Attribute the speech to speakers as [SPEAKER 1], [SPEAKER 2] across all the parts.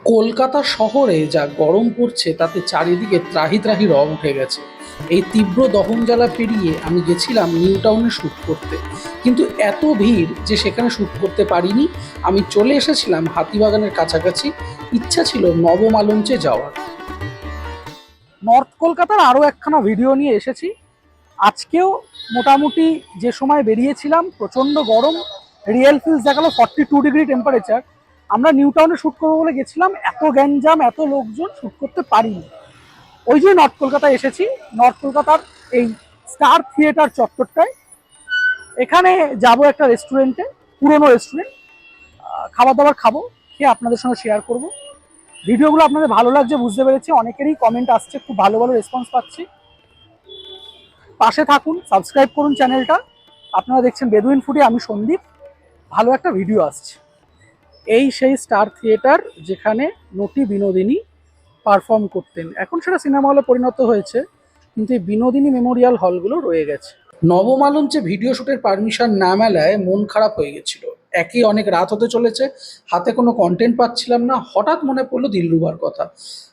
[SPEAKER 1] কলকাতা শহরে যা গরম পড়ছে তাতে চারিদিকে ত্রাহি ত্রাহি রব উঠে গেছে। এই তীব্র দহনজ্বালা পেরিয়ে আমি গেছিলাম নিউ টাউনে শ্যুট করতে, কিন্তু এত ভিড় যে সেখানে শ্যুট করতে পারিনি। আমি চলে এসেছিলাম হাতিবাগানের কাছাকাছি। ইচ্ছা ছিল নবমালঞ্চে যাওয়ার। নর্থ কলকাতার আরও একখানা ভিডিও নিয়ে এসেছি। আজকেও মোটামুটি যে সময় বেরিয়েছিলাম প্রচণ্ড গরম, রিয়েল ফিলস দেখালো 42 ডিগ্রি টেম্পারেচার। আমরা নিউ টাউনে শ্যুট করবো বলে গেছিলাম, এত গ্যাঞ্জাম এত লোকজন, শ্যুট করতে পারিনি। ওই যে নর্থ কলকাতায় এসেছি, নর্থ কলকাতার এই স্টার থিয়েটার চত্বরটায়। এখানে যাব একটা রেস্টুরেন্টে, পুরনো রেস্টুরেন্ট, খাবার দাবার খাবো, খেয়ে আপনাদের সঙ্গে শেয়ার করব। ভিডিওগুলো আপনাদের ভালো লাগছে বুঝতে পেরেছি, অনেকেরই কমেন্ট আসছে, খুব ভালো ভালো রেসপন্স পাচ্ছি। পাশে থাকুন, সাবস্ক্রাইব করুন চ্যানেলটা। আপনারা দেখছেন বেদুইন ফুডে, আমি সন্দীপ। ভালো একটা ভিডিও আসছে। এই সেই স্টার থিয়েটার যেখানে নটি বিনোদিনী পারফর্ম করতেন। এখন সেটা সিনেমা হলে পরিণত হয়েছে, কিন্তু এই বিনোদিনী মেমোরিয়াল হলগুলো রয়ে গেছে। নবমালঞ্চে ভিডিও শ্যুটের পারমিশন না মেলায় মন খারাপ হয়ে গেছিল। একই অনেক রাত হতে চলেছে, হাতে কোনো কন্টেন্ট পাচ্ছিলাম না। হঠাৎ মনে পড়লো দিলরুবার কথা।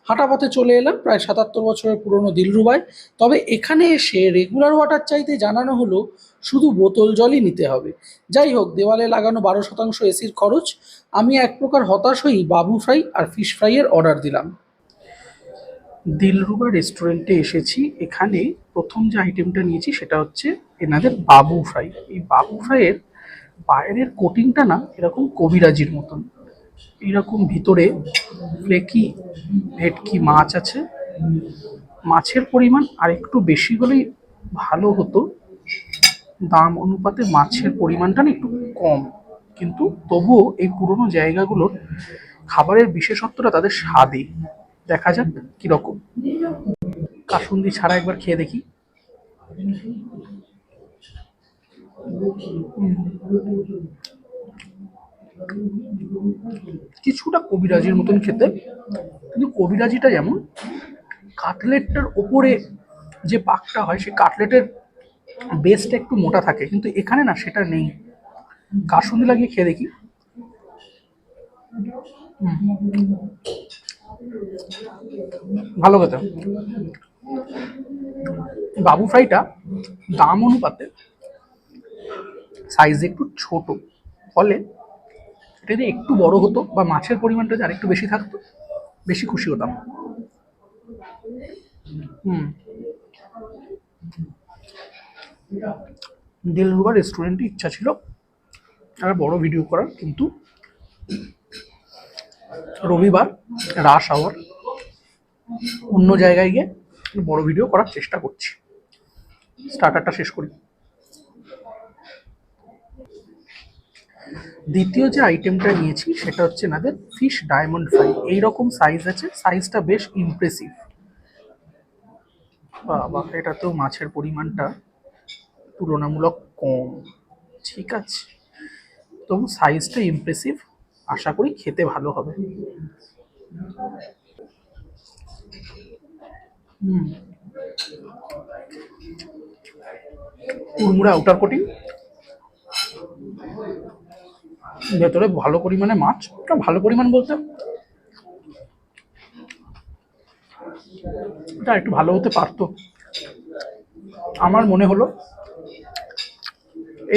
[SPEAKER 1] হাঁটা পথে চলে এলাম প্রায় 77 বছরের পুরনো দিলরুবায়। তবে এখানে এসে রেগুলার ওয়াটার চাইতে জানানো হলো শুধু বোতল জলই নিতে হবে। যাই হোক, দেওয়ালে লাগানো 12% এসির খরচ। আমি এক প্রকার হতাশ হয়েই বাবু ফ্রাই আর ফিশ ফ্রাইয়ের অর্ডার দিলাম। দিলরুবা রেস্টুরেন্টে এসেছি। এখানে প্রথম যে আইটেমটা নিয়েছি সেটা হচ্ছে এনাদের বাবু ফ্রাই। এই বাবু ফ্রাইয়ের বাইরের কোটিংটা না এরকম কবিরাজির মতন, এইরকম ভিতরে ফ্লেকি ভেটকি মাছ আছে। মাছের পরিমাণ আর একটু বেশি হলেই ভালো হতো, দাম অনুপাতে মাছের পরিমাণটা না একটু কম, কিন্তু তবুও এই পুরনো জায়গাগুলোর খাবারের বিশেষত্বটা তাদের স্বাদে। দেখা যাক কিরকম। কাসুন্দি ছাড়া একবার খেয়ে দেখি। কিছুটা কবিরাজির মতন খেতে, কিন্তু কবিরাজিটা যেমন কাটলেটটার ওপরে যে পাকটা হয়, সেই কাটলেটের বেসটা একটু মোটা থাকে, কিন্তু এখানে না সেটা নেই। কাসুন্দি লাগিয়ে খেয়ে দেখি। ভালো খেতে। বাবু ফ্রাইটা দাম অনুপাতে সাইজ একটু ছোট, ফলে এটা যদি একটু বড় হতো বা মাছের পরিমাণটা যদি আরেকটু বেশি থাকতো, বেশি খুশি হতাম। দিলরুবা রেস্টুরেন্টে ইচ্ছা ছিল একটা বড় ভিডিও করার, কিন্তু রবিবার রাশ আওয়ার, অন্য জায়গায় গিয়ে বড় ভিডিও করার চেষ্টা করছি। স্টার্টারটা শেষ করি। দ্বিতীয় যে আইটেমটা নিয়েছি সেটা হচ্ছে এনাদের ফিশ ডায়মন্ড ফ্রাই। এইরকম সাইজ আছে, সাইজটা বেশ ইমপ্রেসিভ। বাবা, এটাতেও মাছের পরিমাণটা তুলনামূলক কম, ঠিক আছে, তবু সাইজটা ইমপ্রেসিভ। আশা করি খেতে ভালো হবে। কুড়মুড়ে আউটার কোটিং, ভেতরে ভালো পরিমাণে মাছ। ভালো পরিমাণ বলতে এটা একটু ভালো হতে পারতো। আমার মনে হলো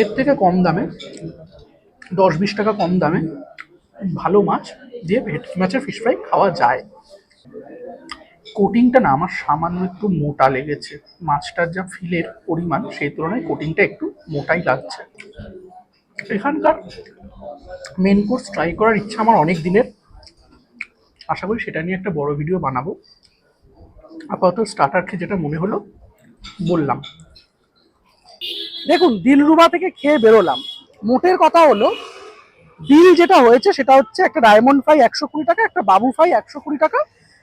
[SPEAKER 1] এর থেকে কম দামে, 10-20 টাকা কম দামে ভালো মাছ দিয়ে ভেটকি মাছের ফিশ ফ্রাই খাওয়া যায়। কোটিংটা না আমার সামান্য একটু মোটা লেগেছে। মাছটার যা ফিলের পরিমাণ সেই তুলনায় কোটিংটা একটু মোটাই লাগছে। এখানকার মেন কোর্স ট্রাই করার ইচ্ছা আমার অনেক দিনের। আশা করি সেটা নিয়ে একটা বড় ভিডিও বানাবো। আপাতত স্টার্টার খেয়ে যেটা মনে হলো বললাম। দেখুন, দিলরুবা থেকে খেয়ে বেরোলাম। মোটের কথা হলো বিল যেটা হয়েছে সেটা হচ্ছে একটা ডায়মন্ড ফ্রাই 120 টাকা, একটা বাবু ফ্রাই 120 টাকা,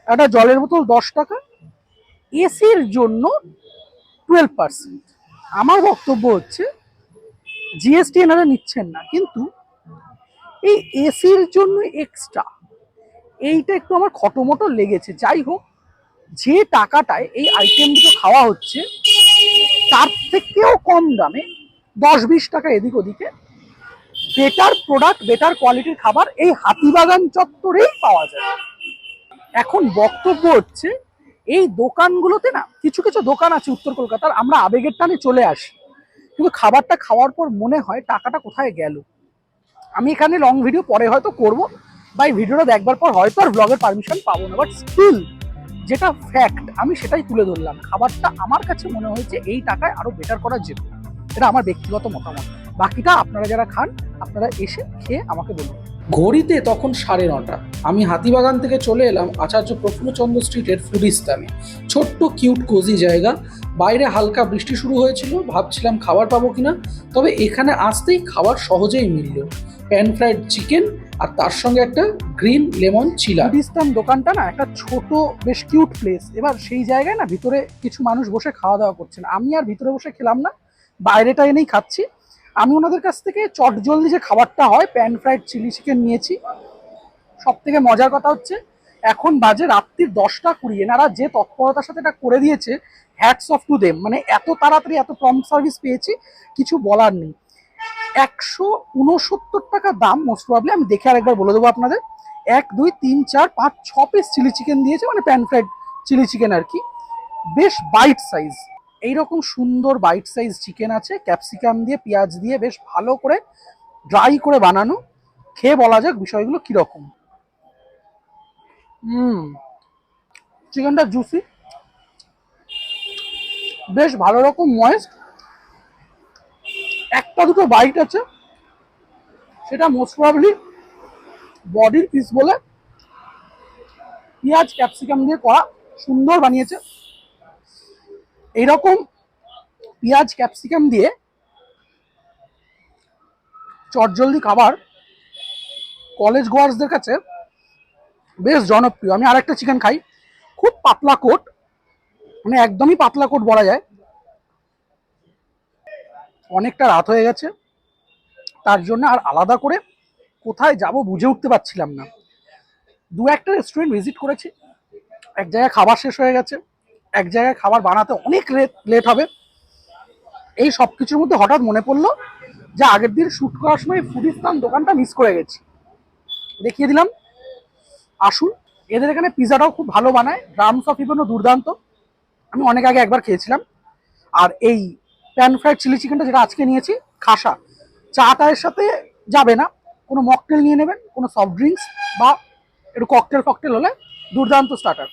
[SPEAKER 1] একটা জলের বোতল 10 টাকা, এসির জন্য 12%। আমার বক্তব্য হচ্ছে জিএসটি এনারা নিচ্ছেন না, কিন্তু এই এসির জন্য এক্সট্রা এইটা একটু আমার খটোমটো লেগেছে। যাই হোক, যে টাকাটায় এই আইটেম দুটো খাওয়া হচ্ছে তার থেকেও কম দামে 10-20 টাকা এদিক ওদিকে বেটার প্রোডাক্ট, বেটার কোয়ালিটির খাবার এই হাতিবাগান চত্বরেই পাওয়া যায়। এখন বক্তব্য হচ্ছে এই দোকানগুলোতে না কিছু কিছু দোকান আছে উত্তর কলকাতার, আমরা আবেগের টানে চলে আসি, কিন্তু খাবারটা খাওয়ার পর মনে হয় টাকাটা কোথায় গেল। আমি এখানে লং ভিডিও পরে হয়তো করব, বা এই ভিডিওটা দেখবার পর হয়তো আর ব্লগের পারমিশন পাবো না, বাট স্টিল যেটা ফ্যাক্ট আমি সেটাই তুলে ধরলাম। খাবারটা আমার কাছে মনে হয়েছে এই টাকায় আরো বেটার করা যেত। এটা আমার ব্যক্তিগত মতামত, বাকিটা আপনারা যারা খান আপনারা এসে খেয়ে আমাকে বলুন। ঘড়িতে তখন 9:30। আমি হাতিবাগান থেকে চলে এলাম আচার্য প্রফুল্লচন্দ্র স্ট্রিটের ফুডিস্তানে। ছোট্ট কিউট কোজি জায়গা, বাইরে হালকা বৃষ্টি শুরু হয়েছিল, ভাবছিলাম খাবার পাবো কিনা, তবে এখানে আসতেই খাবার সহজেই মিলল। প্যান ফ্রাইড চিকেন আর তার সঙ্গে একটা গ্রিন লেমন চিলা। ফুডিস্তান দোকানটা না একটা ছোট বেশ কিউট প্লেস। এবার সেই জায়গায় না ভিতরে কিছু মানুষ বসে খাওয়া দাওয়া করছেন, আমি আর ভিতরে বসে খেলাম না, বাইরেটা এনেই খাচ্ছি। আমি ওনাদের কাছ থেকে চটজলদি যে খাবারটা হয় প্যান ফ্রাইড চিলি চিকেন নিয়েছি। সব থেকে মজার কথা হচ্ছে এখন বাজে রাত্রির 10টা 20, এনারা যে তৎপরতার সাথে এটা করে দিয়েছে, হ্যাটস অফ টু দেম। মানে এত তাড়াতাড়ি এত প্রম্পট সার্ভিস পেয়েছি, কিছু বলার নেই। 169 টাকা দাম মোস্ট প্রবাবলি, আমি দেখে আরেকবার বলে দেবো আপনাদের। 1 2 3 4 5 6 পিস চিলি চিকেন দিয়েছে, মানে প্যান ফ্রাইড চিলি চিকেন আর কি, বেশ বাইট সাইজ। এইরকম সুন্দর বাইট সাইজ চিকেন আছে, ক্যাপসিকাম দিয়ে পেঁয়াজ দিয়ে বেশ ভালো করে ড্রাই করে বানানো। খেয়ে বলা যাক বিষয়গুলো কিরকম। চিকেনটা জুসি, বেশ ভালো রকম ময়েস্ট। একটা দুটো বাইট আছে, সেটা মোস্ট প্রবাবলি বডির পিস বলে। পেঁয়াজ ক্যাপসিকাম দিয়ে করা, সুন্দর বানিয়েছে। এইরকম পেঁয়াজ ক্যাপসিকাম দিয়ে চটজলদি খাবার কলেজ গোয়ার্সদের কাছে বেশ জনপ্রিয়। আমি আরেকটা চিকেন খাই, খুব পাতলা কোট, মানে একদমই পাতলা কোট বলা যায়। অনেকটা রাত হয়ে গেছে, তার জন্য আর আলাদা করে কোথায় যাব বুঝে উঠতে পারছিলাম না। দু একটা রেস্টুরেন্ট ভিজিট করেছি, এক জায়গায় খাবার শেষ হয়ে গেছে, এক জায়গায় খাবার বানাতে অনেক লেট হবে। এই সব কিছুর মধ্যে হঠাৎ মনে পড়লো যে আগের দিন শ্যুট করার সময় ফুডিস্তান দোকানটা মিস করে গেছি, দেখিয়ে দিলাম। আসুন, এদের এখানে পিজাটাও খুব ভালো বানায়, ড্রামস অফ ইভেনও দুর্দান্ত। আমি অনেক আগে একবার খেয়েছিলাম। আর এই প্যান ফ্রাইড চিলি চিকেনটা যেটা আজকে নিয়েছি, খাসা, চা টায়ের সাথে যাবে না, কোনো মকটেল নিয়ে নেবেন, কোনো সফট ড্রিঙ্কস বা একটু ককটেল ফকটেল হলে দুর্দান্ত স্টার্টার।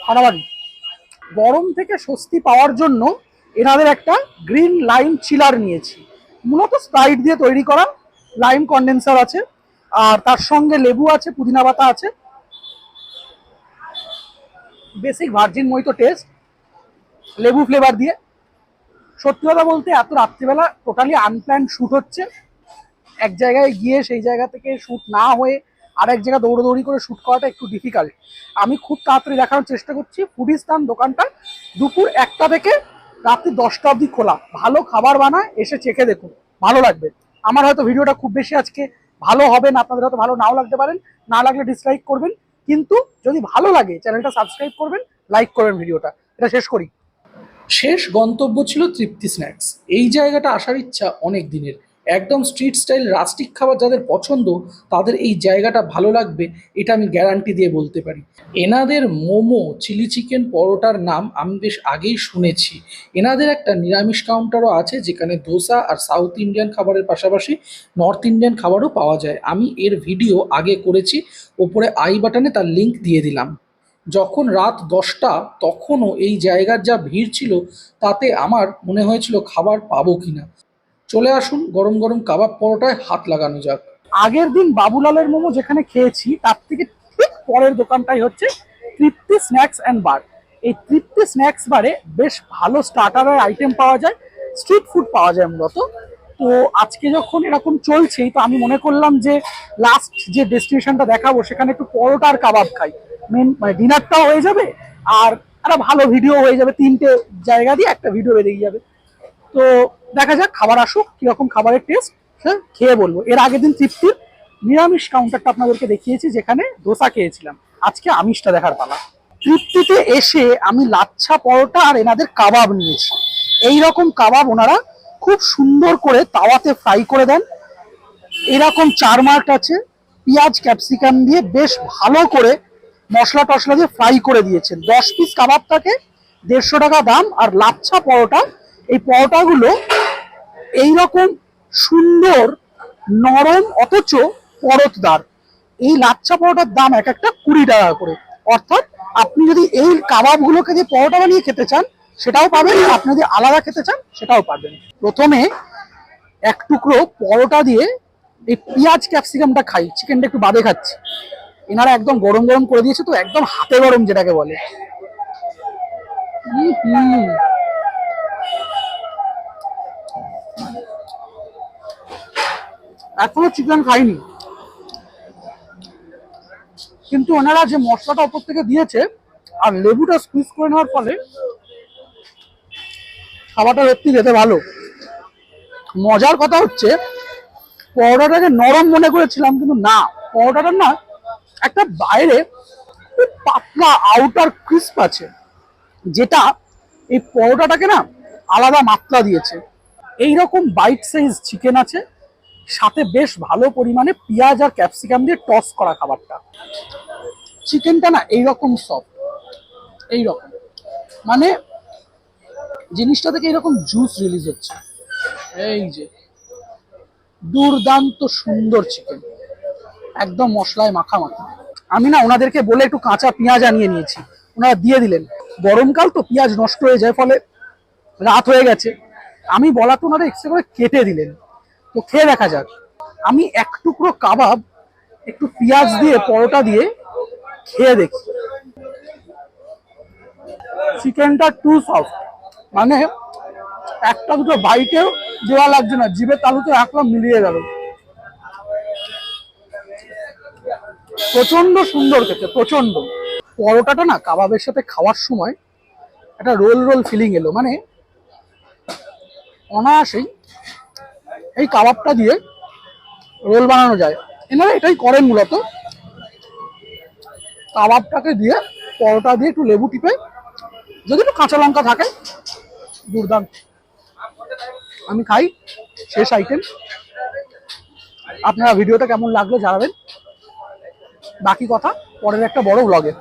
[SPEAKER 1] হারাবাড়ি গরম থেকে স্বস্তি পাওয়ার জন্য এনাদের একটা গ্রিন লাইম চিলার নিয়েছি, মূলত স্প্রাইট দিয়ে তৈরি করা। লাইম কন্ডেন্সার আছে, আর তার সঙ্গে লেবু আছে, পুদিনা পাতা আছে, বেসিক ভার্জিন মইতো টেস্ট, লেবু ফ্লেভার দিয়ে। সত্যি কথা বলতে এত রাত্রিবেলা টোটালি আনপ্ল্যান্ড শ্যুট হচ্ছে, এক জায়গায় গিয়ে সেই জায়গা থেকে শ্যুট না হয়ে আরেক জায়গায় দৌড়োদৌড়ি করে শ্যুট করাটা একটু ডিফিকাল্ট। আমি খুব তাড়াতাড়ি দেখানোর চেষ্টা করছি। ফুডিস্তান দোকানটা দুপুর 1টা থেকে রাত্রি 10টা অবধি খোলা, ভালো খাবার বানায়, এসে চেখে দেখুন, ভালো লাগবে। আমার হয়তো ভিডিওটা খুব বেশি আজকে ভালো হবে না, আপনাদের হয়তো ভালো নাও লাগতে পারেন, না লাগলে ডিসলাইক করবেন, কিন্তু যদি ভালো লাগে চ্যানেলটা সাবস্ক্রাইব করবেন, লাইক করবেন ভিডিওটা। এটা শেষ করি। শেষ গন্তব্য ছিল তৃপ্তি স্ন্যাক্স। এই জায়গাটা আসার ইচ্ছা অনেক দিনের। একদম স্ট্রিট স্টাইল রাস্টিক খাবার যাদের পছন্দ তাদের এই জায়গাটা ভালো লাগবে, এটা আমি গ্যারান্টি দিয়ে বলতে পারি। এনাদের মোমো, চিলি চিকেন, পরোটার নাম আমি বেশ আগেই শুনেছি। এনাদের একটা নিরামিষ কাউন্টারও আছে যেখানে ধোসা আর সাউথ ইন্ডিয়ান খাবারের পাশাপাশি নর্থ ইন্ডিয়ান খাবারও পাওয়া যায়। আমি এর ভিডিও আগে করেছি, ওপরে আই বাটনে তার লিঙ্ক দিয়ে দিলাম। যখন রাত 10টা তখনও এই জায়গার যা ভিড় ছিল তাতে আমার মনে হয়েছিল খাবার পাবো কিনা। চলে আসুন, গরম গরম কাবাব পরোটায় হাত লাগানো যাক। আগের দিন বাবুলালের মোমো যেখানে খেয়েছি তার থেকে ঠিক পরের দোকানটাই হচ্ছে তৃপ্তি স্ন্যাক্স অ্যান্ড বার। এই তৃপ্তি স্ন্যাক্স বারে বেশ ভালো স্টার্টারের আইটেম পাওয়া যায়, স্ট্রিট ফুড পাওয়া যায় মূলত। তো আজকে যখন এরকম চলছেই, তো আমি মনে করলাম যে লাস্ট যে ডেস্টিনেশনটা দেখাবো সেখানে একটু পরোটা আর কাবাব খাই। মেন মানে ডিনারটাও হয়ে যাবে আর একটা ভালো ভিডিও হয়ে যাবে, 3টে জায়গা দিয়ে একটা ভিডিও বেরিয়ে যাবে। তো দেখা যাক খাবার আসুক, কিরকম খাবারের টেস্ট খেয়ে বলবো। এর আগের দিন তৃপ্তির নিরামিষ কাউন্টারটা আপনাদেরকে দেখিয়েছি যেখানে ধোসা খেয়েছিলাম, আজকে আমিষটা দেখার পালা। তৃপ্তিতে এসে আমি লাচ্ছা পরোটা আর এনাদের কাবাব নিয়েছি। এইরকম কাবাব ওনারা খুব সুন্দর করে তাওয়াতে ফ্রাই করে দেন। এরকম চারমার্ট আছে,
[SPEAKER 2] পেঁয়াজ ক্যাপসিকাম দিয়ে বেশ ভালো করে মশলা টশলা দিয়ে ফ্রাই করে দিয়েছেন। 10 পিস কাবাব থাকে, 150 টাকা দাম। আর লাচ্ছা পরোটা, এই পরোটাগুলো এইরকম সুন্দর নরম অথচ পরতদার। এই লাচ্ছা পরোটার দাম এক একটা 20 টাকা করে। অর্থাৎ আপনি যদি এই কাবাবগুলোকে দিয়ে পরোটা বানিয়ে খেতে চান সেটাও পাবেন, আপনি যদি আলাদা খেতে চান সেটাও পাবেন। প্রথমে এক টুকরো পরোটা দিয়ে এই পেঁয়াজ ক্যাপসিকামটা খাই, চিকেনটা একটু বাদে খাচ্ছি। এনারা একদম গরম গরম করে দিয়েছে, তো একদম হাতে গরম যেটাকে বলে। এখনো চিকেন খাইনি, কিন্তু ওনারা যে মশলাটা ওপর থেকে দিয়েছে আর লেবুটা স্কুইজ করে নেওয়ার ফলে খাবারটা সত্যি খেতে ভালো। মজার কথা হচ্ছে পরোটাটাকে নরম মনে করেছিলাম, কিন্তু না, পরোটাটার না একটা বাইরে খুব পাতলা আউটার ক্রিস্প আছে, যেটা এই পরোটাটাকে না আলাদা মাত্রা দিয়েছে। এইরকম বাইট সাইজ চিকেন আছে, সাথে বেশ ভালো পরিমাণে পেঁয়াজ আর ক্যাপসিকাম দিয়ে টস করা খাবারটা। চিকেনটা না এইরকম সফট, এইরকম মানে জিনিসটা থেকে এরকম জুস রিলিজ হচ্ছে। এই যে দুর্দান্ত সুন্দর চিকেন, একদম মশলায় মাখা মাখা। আমি না ওনাদেরকে বলে একটু কাঁচা পেঁয়াজ আনিয়ে নিয়েছি, ওনারা দিয়ে দিলেন। গরমকাল তো পেঁয়াজ নষ্ট হয়ে যায়, ফলে রাত হয়ে গেছে, আমি বলা তো ওনারা এক্সট্রা করে কেটে দিলেন। তো খেয়ে দেখা যাক। আমি এক টুকরো কাবাব একটু পেঁয়াজ দিয়ে পরোটা দিয়ে খেয়ে দেখি। চিকেনটা টু সফট, মানে একটা দুটো বাইটেও দেওয়া লাগছে না, জিভের তালুতে একদম মিলিয়ে গেল। প্রচন্ড সুন্দর খেতে, প্রচন্ড। পরোটাটা না কাবাবের সাথে খাওয়ার সময় একটা রোল রোল ফিলিং এলো, মানে অনায়াসেই এই কাবাবটা দিয়ে রোল বানানো যায়। এনারা এটাই করেন মূলত, কাবাবটাকে দিয়ে পরোটা দিয়ে একটু লেবু টিপে, যদি একটু কাঁচা লঙ্কা থাকে, দুর্দান্ত। আমি খাই, শেষ আইটেম। আপনারা ভিডিওটা কেমন লাগলো জানাবেন, বাকি কথা পরের একটা বড় ব্লগে।